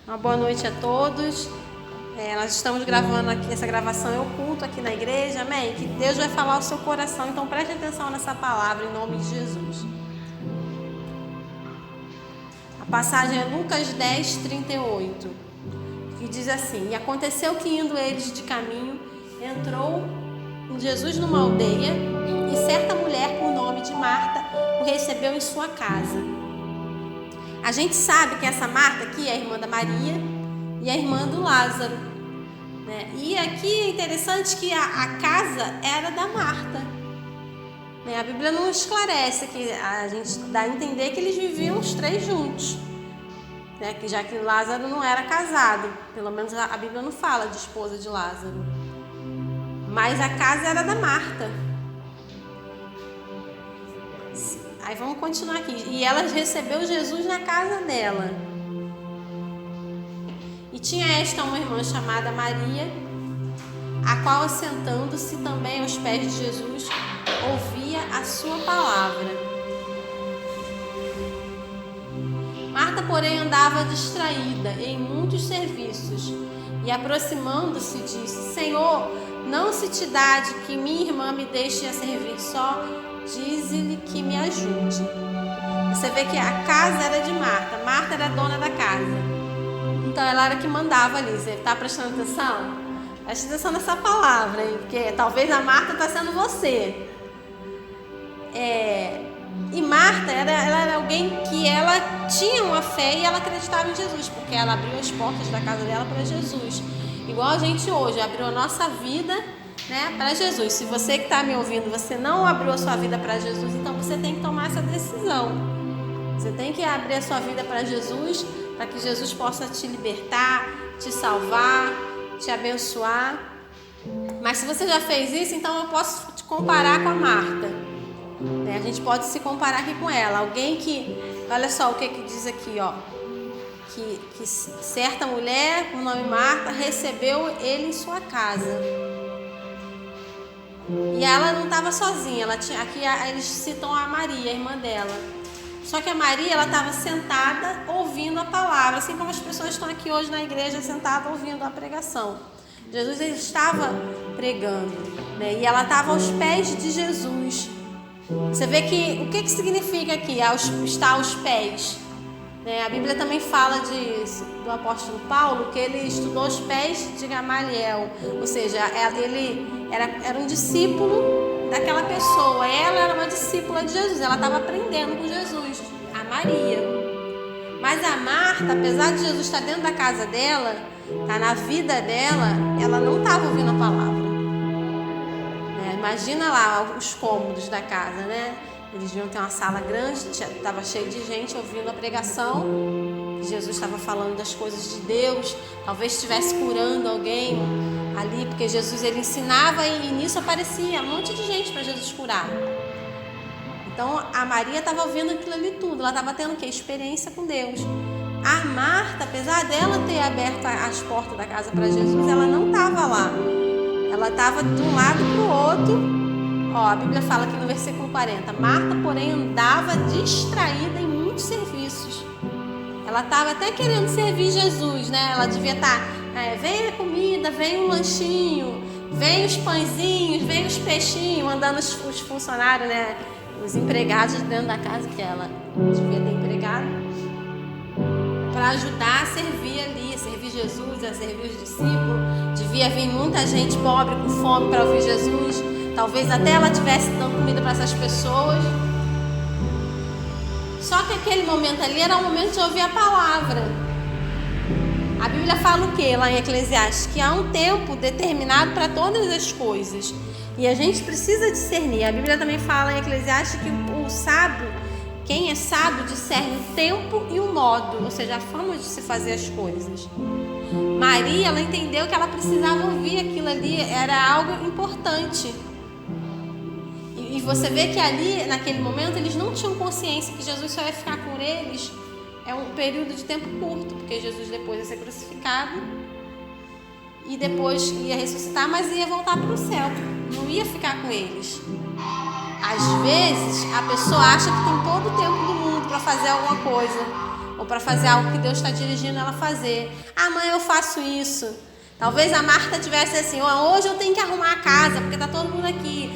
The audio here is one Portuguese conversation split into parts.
Uma boa noite a todos. Nós estamos gravando aqui, essa gravação é o culto aqui na igreja, amém? Que Deus vai falar ao seu coração, então preste atenção nessa palavra em nome de Jesus. A passagem é Lucas 10, 38, que diz assim: E aconteceu que indo eles de caminho, entrou Jesus numa aldeia, e certa mulher com o nome de Marta o recebeu em sua casa. A gente sabe que essa Marta aqui é a irmã da Maria e a irmã do Lázaro, né? E aqui é interessante que a casa era da Marta, né? A Bíblia não esclarece, que a gente dá a entender que eles viviam os três juntos, né? Que já que Lázaro não era casado, pelo menos a Bíblia não fala de esposa de Lázaro, mas a casa era da Marta. Aí vamos continuar aqui. E ela recebeu Jesus na casa dela. E tinha esta uma irmã chamada Maria, a qual, assentando-se também aos pés de Jesus, ouvia a sua palavra. Marta, porém, andava distraída em muitos serviços, e aproximando-se disse: Senhor, não se te dá de que minha irmã me deixe a servir só? Dize-lhe que me ajude. Você vê que a casa era de Marta. Marta era a dona da casa. Então ela era que mandava ali. Você está prestando atenção? Preste atenção nessa palavra, hein? Porque talvez a Marta está sendo você. E Marta ela era alguém que ela tinha uma fé e ela acreditava em Jesus, porque ela abriu as portas da casa dela para Jesus. Igual a gente hoje abriu a nossa vida, né, para Jesus. Se você que está me ouvindo, você não abriu a sua vida para Jesus, então você tem que tomar essa decisão. Você tem que abrir a sua vida para Jesus, para que Jesus possa te libertar, te salvar, te abençoar. Mas se você já fez isso, então eu posso te comparar com a Marta, né? A gente pode se comparar aqui com ela. Alguém que, olha só o que diz aqui, ó. Que certa mulher, com o nome Marta, recebeu ele em sua casa. E ela não estava sozinha, aqui eles citam a Maria, a irmã dela. Só que a Maria, ela estava sentada ouvindo a palavra, assim como as pessoas estão aqui hoje na igreja sentadas ouvindo a pregação. Jesus, ele estava pregando, né? E ela estava aos pés de Jesus. Você vê que o que significa aqui estar aos pés? A Bíblia também fala do apóstolo Paulo, que ele estudou aos pés de Gamaliel, ou seja, ele era um discípulo daquela pessoa. Ela era uma discípula de Jesus, ela estava aprendendo com Jesus, a Maria. Mas a Marta, apesar de Jesus estar dentro da casa dela, estar na vida dela, ela não estava ouvindo a palavra. Imagina lá os cômodos da casa, né? Eles deviam ter uma sala grande, estava cheio de gente ouvindo a pregação. Jesus estava falando das coisas de Deus, talvez estivesse curando alguém ali, porque Jesus ele ensinava e nisso aparecia um monte de gente para Jesus curar. Então a Maria estava ouvindo aquilo ali tudo, ela estava tendo o quê? Experiência com Deus. A Marta, apesar dela ter aberto as portas da casa para Jesus, ela não estava lá. Ela estava de um lado para o outro. A Bíblia fala aqui no versículo 40, Marta, porém, andava distraída em muitos serviços. Ela estava até querendo servir Jesus, né? Ela devia estar, vem a comida, vem um lanchinho, vem os pãezinhos, vem os peixinhos, mandando os funcionários, né? Os empregados dentro da casa, que ela devia ter empregado, para ajudar a servir ali, a servir Jesus, a servir os discípulos. Devia vir muita gente pobre com fome para ouvir Jesus. Talvez até ela estivesse dando comida para essas pessoas. Só que aquele momento ali era o momento de ouvir a palavra. A Bíblia fala o quê lá em Eclesiastes? Que há um tempo determinado para todas as coisas. E a gente precisa discernir. A Bíblia também fala em Eclesiastes que o sábio, quem é sábio, discerne o tempo e o modo, ou seja, a forma de se fazer as coisas. Maria, ela entendeu que ela precisava ouvir aquilo ali, era algo importante. E você vê que ali, naquele momento, eles não tinham consciência que Jesus só ia ficar com eles um período de tempo curto, porque Jesus depois ia ser crucificado e depois ia ressuscitar, mas ia voltar para o céu, não ia ficar com eles. Às vezes, a pessoa acha que tem todo o tempo do mundo para fazer alguma coisa, ou para fazer algo que Deus está dirigindo ela a fazer. Amanhã eu faço isso. Talvez a Marta tivesse assim, hoje eu tenho que arrumar a casa, porque está todo mundo aqui.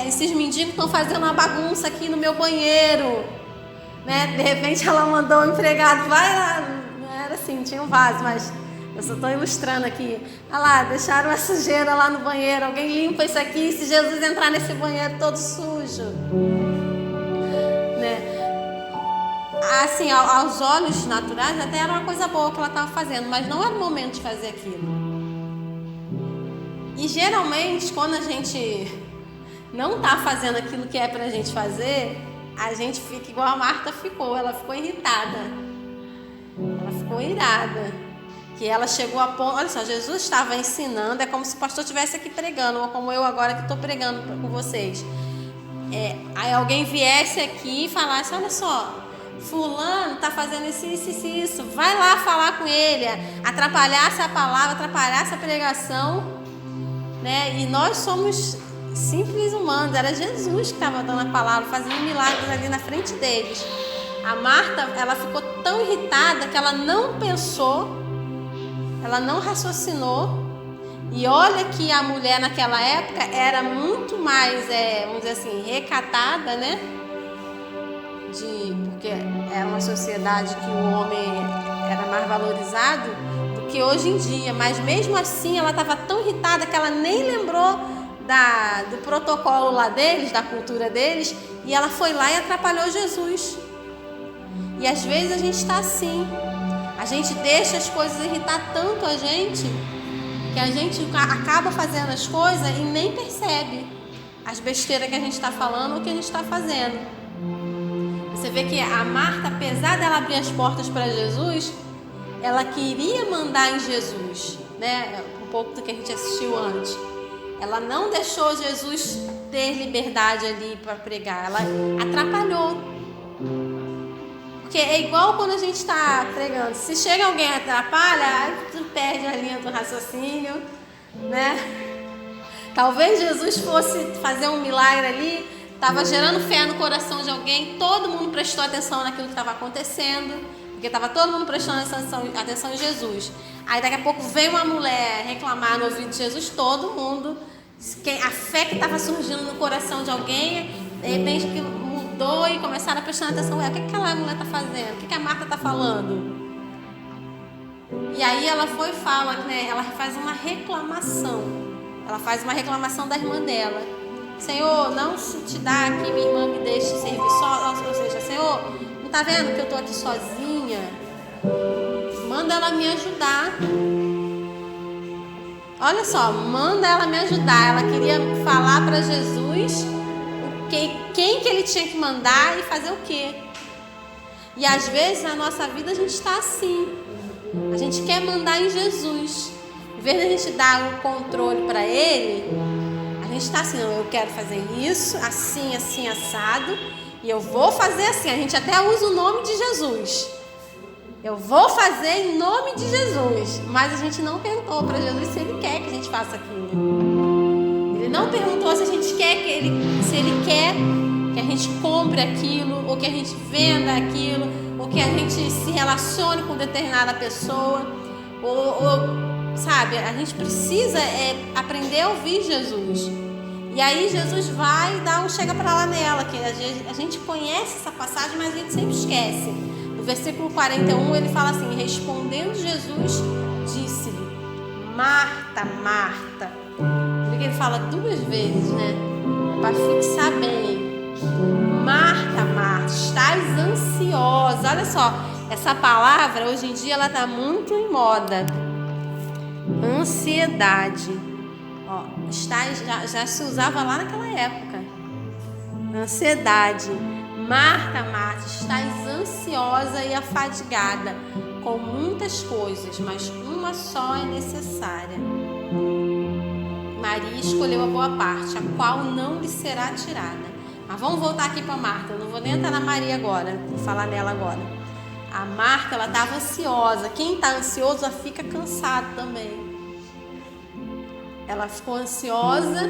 Esses mendigos estão fazendo uma bagunça aqui no meu banheiro. Né? De repente ela mandou um empregado, vai lá. Não era assim, tinha um vaso, mas eu só estou ilustrando aqui. Olha lá, deixaram a sujeira lá no banheiro. Alguém limpa isso aqui, se Jesus entrar nesse banheiro todo sujo. Né? Assim, aos olhos naturais, até era uma coisa boa que ela estava fazendo, mas não era o momento de fazer aquilo. E geralmente, quando a gente não está fazendo aquilo que é para a gente fazer, a gente fica igual a Marta ficou. Ela ficou irritada. Ela ficou irada. Que ela chegou a ponto... Olha só, Jesus estava ensinando, é como se o pastor estivesse aqui pregando, ou como eu agora que estou pregando com vocês. Aí alguém viesse aqui e falasse, olha só, fulano está fazendo isso, vai lá falar com ele, atrapalhasse a palavra, atrapalhasse a pregação, né? E nós somos simples humanos, era Jesus que estava dando a palavra, fazendo milagres ali na frente deles. A Marta, ela ficou tão irritada que ela não pensou, ela não raciocinou. E olha que a mulher naquela época era muito mais, vamos dizer assim, recatada, né? Porque era uma sociedade que o homem era mais valorizado do que hoje em dia. Mas mesmo assim ela estava tão irritada que ela nem lembrou do protocolo lá deles, da cultura deles, e ela foi lá e atrapalhou Jesus. E às vezes a gente está assim, a gente deixa as coisas irritar tanto a gente, que a gente acaba fazendo as coisas e nem percebe as besteiras que a gente está falando ou que a gente está fazendo. Você vê que a Marta, apesar dela abrir as portas para Jesus, ela queria mandar em Jesus, né? Um pouco do que a gente assistiu antes. Ela não deixou Jesus ter liberdade ali para pregar, ela atrapalhou. Porque é igual quando a gente está pregando. Se chega alguém e atrapalha, aí tu perde a linha do raciocínio, né? Talvez Jesus fosse fazer um milagre ali, estava gerando fé no coração de alguém, todo mundo prestou atenção naquilo que estava acontecendo, porque estava todo mundo prestando atenção em Jesus. Aí daqui a pouco veio uma mulher reclamar no ouvido de Jesus, todo mundo, a fé que estava surgindo no coração de alguém, de repente que mudou e começaram a prestar atenção. O que aquela mulher está fazendo? O que a Marta está falando? E aí ela foi e fala, né? Ela faz uma reclamação. Ela faz uma reclamação da irmã dela. Senhor, não se te dá que minha irmã me deixe servir só. Ou seja, Senhor, não está vendo que eu estou aqui sozinha? Manda ela me ajudar. Olha só, manda ela me ajudar. Ela queria falar para Jesus quem que ele tinha que mandar e fazer o quê. E às vezes na nossa vida a gente está assim. A gente quer mandar em Jesus. Em vez de a gente dar o controle para ele, a gente está assim, não, eu quero fazer isso, assim, assim, assado, e eu vou fazer assim. A gente até usa o nome de Jesus. Eu vou fazer em nome de Jesus. Mas a gente não perguntou para Jesus se ele quer que a gente faça aquilo. Ele não perguntou se a gente quer se ele quer que a gente compre aquilo, ou que a gente venda aquilo, ou que a gente se relacione com determinada pessoa, ou sabe, a gente precisa aprender a ouvir Jesus. E aí Jesus vai e dá um chega para lá nela, que a gente conhece essa passagem, mas a gente sempre esquece. No versículo 41 ele fala assim: respondendo Jesus, disse-lhe: Marta, Marta. Porque ele fala duas vezes, né? Para fixar bem. Marta, Marta, estás ansiosa. Olha só, essa palavra hoje em dia ela está muito em moda. Ansiedade. Ó, já se usava lá naquela época. Ansiedade. Marta, Marta, estás ansiosa e afadigada com muitas coisas, mas uma só é necessária. Maria escolheu a boa parte, a qual não lhe será tirada. Mas vamos voltar aqui para Marta. Eu não vou nem entrar na Maria agora, vou falar nela agora. A Marta, ela estava ansiosa. Quem está ansioso fica cansado também. Ela ficou ansiosa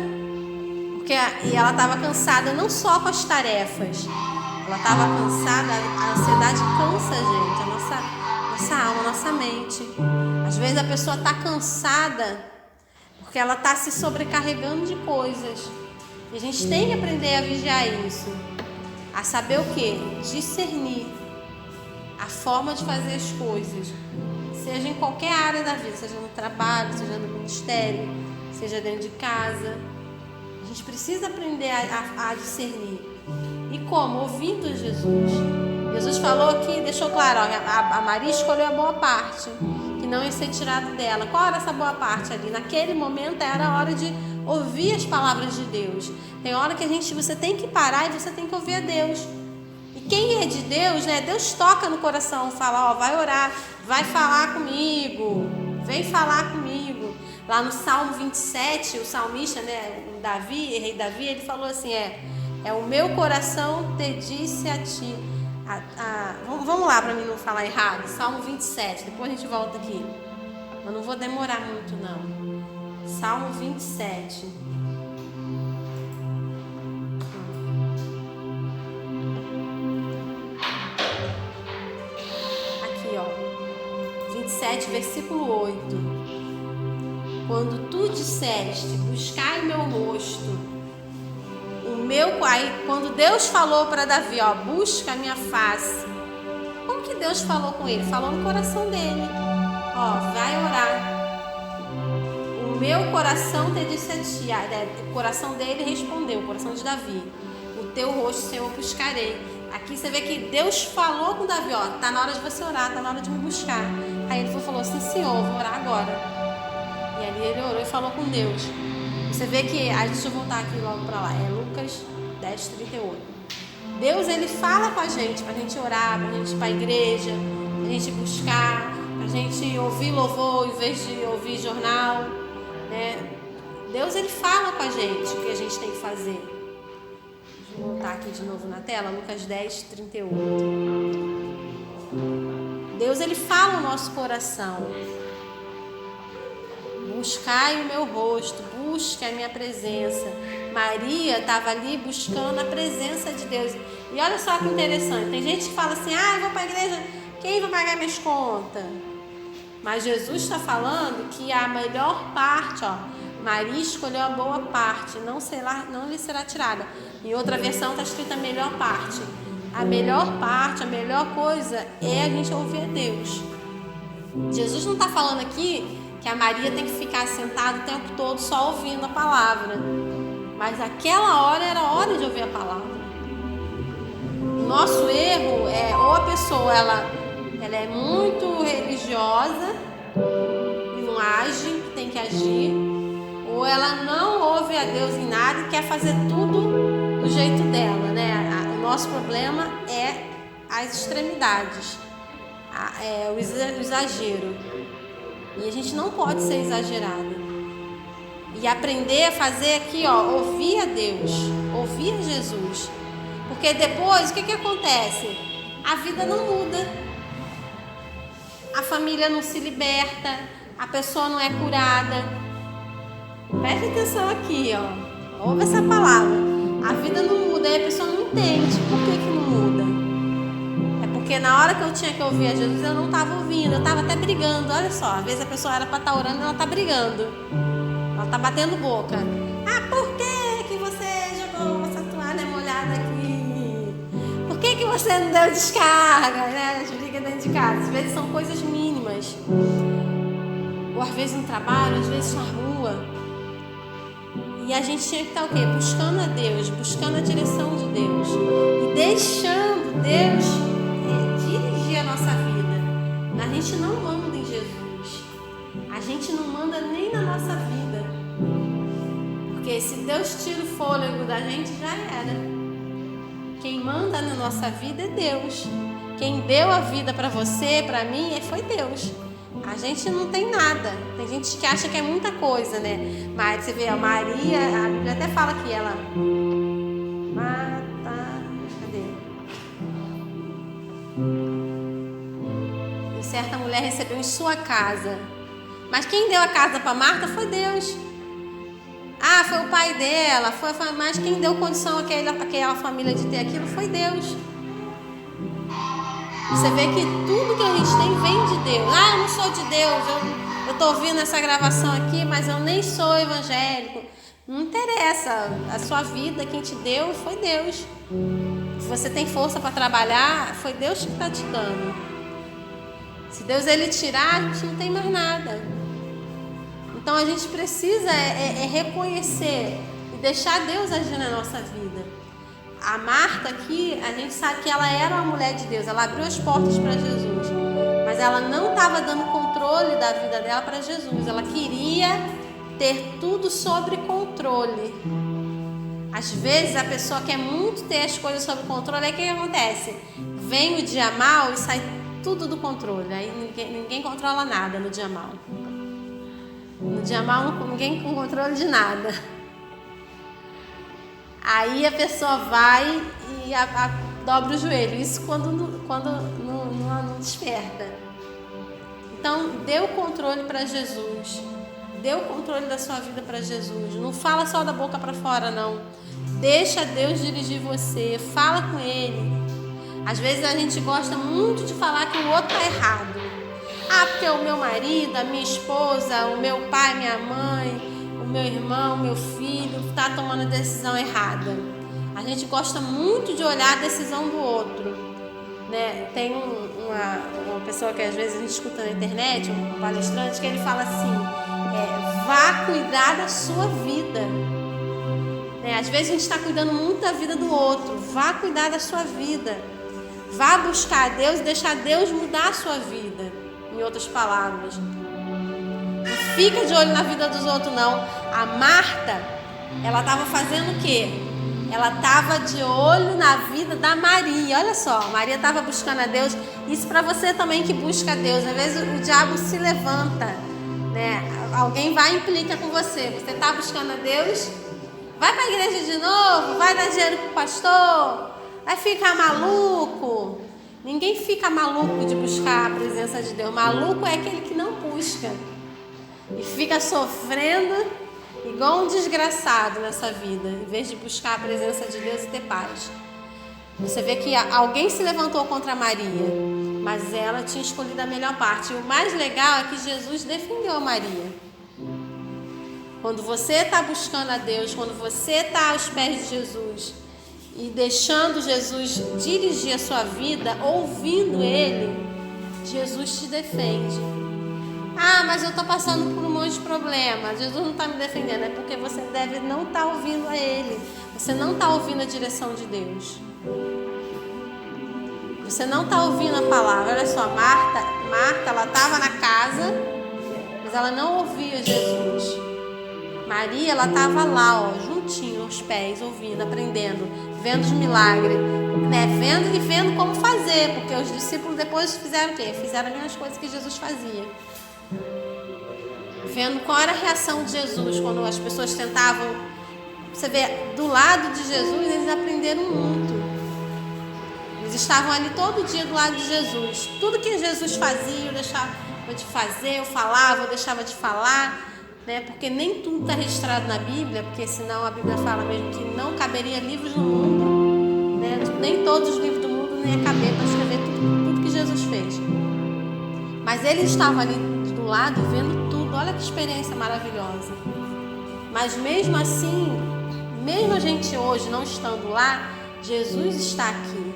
e ela estava cansada não só com as tarefas. Ela estava cansada, a ansiedade cansa a gente, a nossa alma, a nossa mente. Às vezes a pessoa está cansada porque ela está se sobrecarregando de coisas. E a gente tem que aprender a vigiar isso. A saber o quê? Discernir a forma de fazer as coisas. Seja em qualquer área da vida, seja no trabalho, seja no ministério, seja dentro de casa. A gente precisa aprender a discernir. E como? Ouvindo Jesus. Jesus falou aqui, deixou claro, a Maria escolheu a boa parte, que não ia ser tirado dela. Qual era essa boa parte ali? Naquele momento era a hora de ouvir as palavras de Deus. Tem hora que você tem que parar e você tem que ouvir a Deus. E quem é de Deus, né? Deus toca no coração, fala, vai orar, vai falar comigo, vem falar comigo. Lá no Salmo 27, o salmista, né, o rei Davi, ele falou assim, é o meu coração te disse a ti. Vamos lá para mim não falar errado. Salmo 27, depois a gente volta aqui. Eu não vou demorar muito não. Salmo 27. Aqui, ó. 27, versículo 8. Quando tu disseste, buscai meu rosto, aí quando Deus falou para Davi, ó, busca a minha face. Como que Deus falou com ele? Falou no coração dele. Ó, vai orar. O meu coração te disse a ti. O coração dele respondeu, o coração de Davi. O teu rosto, Senhor, buscarei. Aqui você vê que Deus falou com Davi, ó, tá na hora de você orar, tá na hora de me buscar. Aí ele falou assim, Senhor, vou orar agora. E ali ele orou e falou com Deus. Você vê que, deixa eu voltar aqui logo para lá, é Lucas 10:38. Deus, ele fala com a gente, pra gente orar, pra gente ir pra igreja, pra gente buscar, pra gente ouvir louvor em vez de ouvir jornal, né? Deus, ele fala com a gente o que a gente tem que fazer. Deixa eu voltar aqui de novo na tela, Lucas 10:38. Deus, ele fala no nosso coração. Buscai o meu rosto, busque a minha presença. Maria estava ali buscando a presença de Deus. E olha só que interessante, tem gente que fala assim, eu vou para a igreja, quem vai pagar minhas contas? Mas Jesus está falando que a melhor parte, ó, Maria escolheu a boa parte, não lhe será tirada. Em outra versão está escrito a melhor parte. A melhor parte, a melhor coisa é a gente ouvir a Deus. Jesus não está falando aqui que a Maria tem que ficar sentada o tempo todo só ouvindo a palavra. Mas aquela hora era a hora de ouvir a palavra. O nosso erro é, ou a pessoa ela é muito religiosa e não age, que tem que agir, ou ela não ouve a Deus em nada e quer fazer tudo do jeito dela, né? O nosso problema é as extremidades, o exagero. E a gente não pode ser exagerada. E aprender a fazer aqui, ó, ouvir a Deus, ouvir a Jesus. Porque depois, o que acontece? A vida não muda. A família não se liberta, a pessoa não é curada. Preste atenção aqui, ó. Ouve essa palavra. A vida não muda, aí a pessoa não entende. Por que não muda? Porque na hora que eu tinha que ouvir a Jesus, eu não estava ouvindo, eu estava até brigando. Olha só, às vezes a pessoa era para estar orando e ela está brigando. Ela está batendo boca. Por que você jogou essa toalha molhada aqui? Por que você não deu descarga? Né? As brigas dentro de casa. Às vezes são coisas mínimas. Ou às vezes no trabalho, às vezes na rua. E a gente tinha que estar o quê? Buscando a Deus, buscando a direção de Deus. E deixando Deus dirigir a nossa vida. A gente não manda em Jesus. A gente não manda nem na nossa vida. Porque se Deus tira o fôlego da gente, já era. Quem manda na nossa vida é Deus. Quem deu a vida para você, para mim, foi Deus. A gente não tem nada. Tem gente que acha que é muita coisa, né? Mas você vê, a Maria, a Bíblia até fala que ela certa mulher recebeu em sua casa. Mas quem deu a casa para Marta foi Deus. Foi o pai dela, mas quem deu condição àquela família de ter aquilo foi Deus. Você vê que tudo que a gente tem vem de Deus. Ah, eu não sou de Deus, eu estou ouvindo essa gravação aqui, mas eu nem sou evangélico. Não interessa, a sua vida, quem te deu foi Deus. Se você tem força para trabalhar, foi Deus que está te dando. Se Deus ele tirar, a gente não tem mais nada. Então a gente precisa reconhecer e deixar Deus agir na nossa vida. A Marta aqui, a gente sabe que ela era uma mulher de Deus, ela abriu as portas para Jesus, mas ela não estava dando controle da vida dela para Jesus, ela queria ter tudo sob controle. Às vezes a pessoa quer muito ter as coisas sob controle, aí o que acontece? Vem o dia mal e sai tudo do controle, aí ninguém controla nada no dia mal. No dia mal ninguém com controle de nada. Aí a pessoa vai e dobra o joelho. Isso quando não desperta. Então, dê o controle para Jesus. Dê o controle da sua vida para Jesus. Não fala só da boca para fora, não. Deixa Deus dirigir você. Fala com Ele. Às vezes a gente gosta muito de falar que o outro está errado. Ah, porque o meu marido, a minha esposa, o meu pai, minha mãe, o meu irmão, o meu filho está tomando a decisão errada. A gente gosta muito de olhar a decisão do outro, né? Tem uma pessoa que às vezes a gente escuta na internet, um palestrante, que ele fala assim, vá cuidar da sua vida. Né? Às vezes a gente está cuidando muito da vida do outro. Vá cuidar da sua vida. Vá buscar a Deus e deixar Deus mudar a sua vida. Em outras palavras. Não fica de olho na vida dos outros, não. A Marta, ela estava fazendo o quê? Ela estava de olho na vida da Maria. Olha só, Maria estava buscando a Deus. Isso para você também que busca a Deus. Às vezes o diabo se levanta, né? Alguém vai e implica com você. Você está buscando a Deus? Vai para a igreja de novo? Vai dar dinheiro para o pastor? Vai ficar maluco? Ninguém fica maluco de buscar a presença de Deus. Maluco é aquele que não busca e fica sofrendo igual um desgraçado nessa vida, em vez de buscar a presença de Deus e ter paz. Você vê que alguém se levantou contra Maria, mas ela tinha escolhido a melhor parte. E o mais legal é que Jesus defendeu a Maria. Quando você está buscando a Deus, quando você está aos pés de Jesus e deixando Jesus dirigir a sua vida, ouvindo Ele, Jesus te defende. Ah, mas eu estou passando por um monte de problemas, Jesus não está me defendendo. É porque você deve não estar ouvindo a Ele. Você não está ouvindo a direção de Deus. Você não está ouvindo a palavra. Olha só, Marta, ela estava na casa, mas ela não ouvia Jesus. Maria, ela estava lá, ó, juntinho aos pés, ouvindo, aprendendo, vendo os milagres, né? Vendo como fazer, porque os discípulos depois fizeram o quê? Fizeram as mesmas coisas que Jesus fazia. Vendo qual era a reação de Jesus quando as pessoas tentavam. Você vê, do lado de Jesus, eles aprenderam muito. Eles estavam ali todo dia do lado de Jesus. Tudo que Jesus fazia, eu deixava de fazer, eu falava, eu deixava de falar. Né? Porque nem tudo está registrado na Bíblia, porque senão a Bíblia fala mesmo que não caberia livros no mundo, né? Nem todos os livros do mundo nem ia caber para escrever tudo que Jesus fez. Mas ele estava ali do lado vendo tudo. Olha que experiência maravilhosa. Mas mesmo assim, mesmo a gente hoje não estando lá, Jesus está aqui.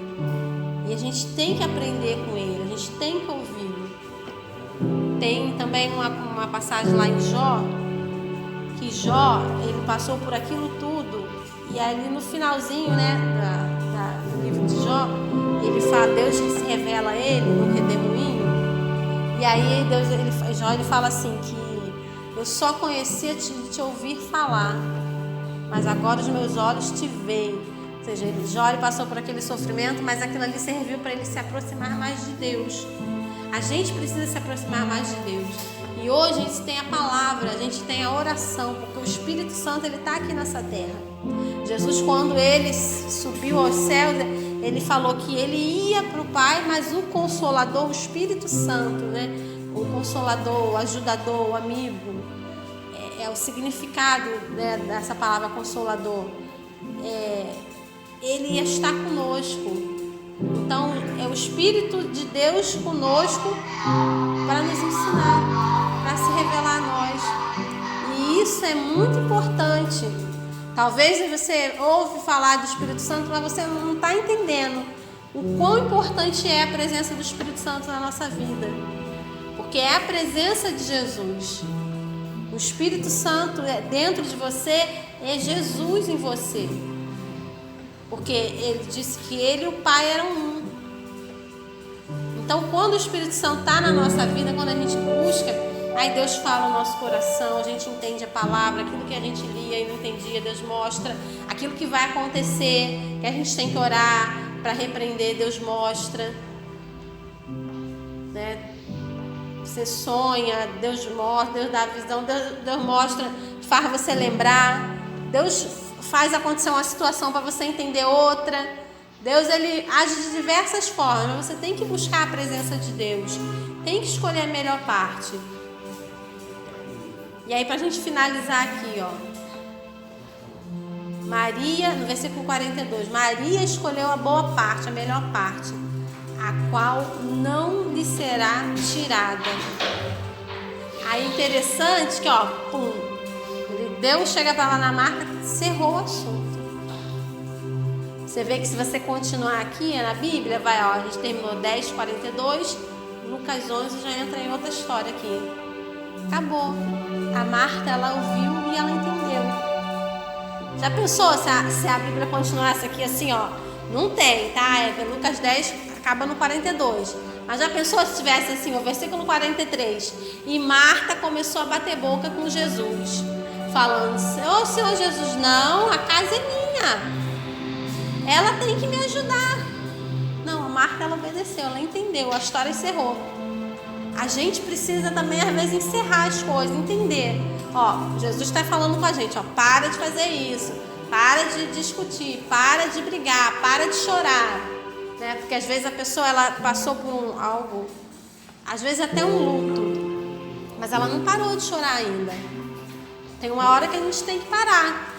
E a gente tem que aprender com ele, a gente tem que ouvi-lo. Tem também uma passagem lá em Jó, que Jó, ele passou por aquilo tudo, e ali no finalzinho, né, do livro de Jó, ele fala, Deus que se revela a ele no redemoinho, e aí Jó ele fala assim, que eu só conhecia te ouvir falar, mas agora os meus olhos te veem. Ou seja, Jó ele passou por aquele sofrimento, mas aquilo ali serviu para ele se aproximar mais de Deus. A gente precisa se aproximar mais de Deus. E hoje a gente tem a palavra, a gente tem a oração, porque o Espírito Santo ele está aqui nessa terra. Jesus, quando ele subiu aos céus, ele falou que ele ia para o Pai, mas o Consolador, o Espírito Santo, né? O Consolador, o Ajudador, o Amigo, é o significado, né, dessa palavra Consolador. Ele ia estar conosco. Então, é o Espírito de Deus conosco para nos ensinar, para se revelar a nós. E isso é muito importante. Talvez você ouve falar do Espírito Santo, mas você não está entendendo o quão importante é a presença do Espírito Santo na nossa vida. Porque é a presença de Jesus. O Espírito Santo dentro de você é Jesus em você. Porque ele disse que ele e o Pai eram um. Então, quando o Espírito Santo está na nossa vida, quando a gente busca, aí Deus fala no nosso coração, a gente entende a palavra, aquilo que a gente lia e não entendia, Deus mostra. Aquilo que vai acontecer, que a gente tem que orar para repreender, Deus mostra. Né? Você sonha, Deus mostra, Deus dá visão, Deus mostra, faz você lembrar. Deus faz acontecer uma situação para você entender outra. Deus, ele age de diversas formas, mas você tem que buscar a presença de Deus. Tem que escolher a melhor parte. E aí, para a gente finalizar aqui, ó. Maria, no versículo 42, Maria escolheu a boa parte, a melhor parte, a qual não lhe será tirada. Aí interessante que, ó, pum, Deus chega para lá na Marta, cerrou o assunto. Você vê que se você continuar aqui na Bíblia, vai, ó, a gente terminou 10:42, Lucas 11 já entra em outra história aqui. Acabou. A Marta, ela ouviu e ela entendeu. Já pensou se a Bíblia continuasse aqui assim, ó? Não tem, tá? É Lucas 10, acaba no 42. Mas já pensou se tivesse assim, o versículo 43? E Marta começou a bater boca com Jesus, falando: ô Senhor Jesus, não, a casa é minha. Ela tem que me ajudar. Não, a Marta, ela obedeceu, ela entendeu, a história encerrou. A gente precisa também, às vezes, encerrar as coisas, entender. Ó, Jesus está falando com a gente, ó, para de fazer isso, para de discutir, para de brigar, para de chorar. Né? Porque às vezes a pessoa, ela passou por algo, às vezes até um luto, mas ela não parou de chorar ainda. Tem uma hora que a gente tem que parar.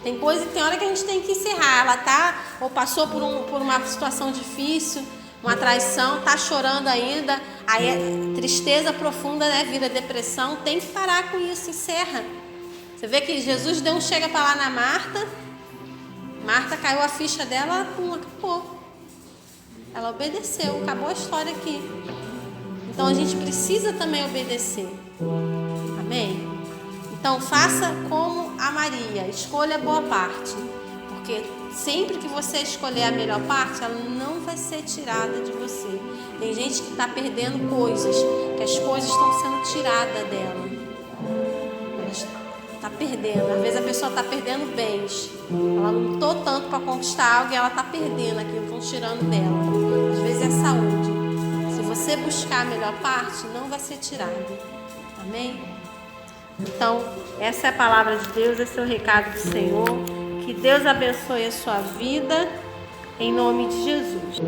Tem hora que a gente tem que encerrar. Ela tá, ou passou por uma situação difícil, uma traição, tá chorando ainda, aí é tristeza profunda, né? Vira depressão, tem que parar com isso, encerra. Você vê que Jesus deu um chega para lá na Marta, Marta caiu a ficha dela, acabou. Ela obedeceu, acabou a história aqui. Então a gente precisa também obedecer. Amém? Então faça como a Maria, escolha a boa parte, porque sempre que você escolher a melhor parte, ela não vai ser tirada de você. Tem gente que está perdendo coisas, que as coisas estão sendo tiradas dela. Ela está perdendo, às vezes a pessoa está perdendo bens, ela não lutou tanto para conquistar algo e ela está perdendo aquilo, estão tirando dela. Às vezes é saúde. Se você buscar a melhor parte, não vai ser tirado. Amém? Então, essa é a palavra de Deus, esse é o recado do Senhor. Que Deus abençoe a sua vida, em nome de Jesus.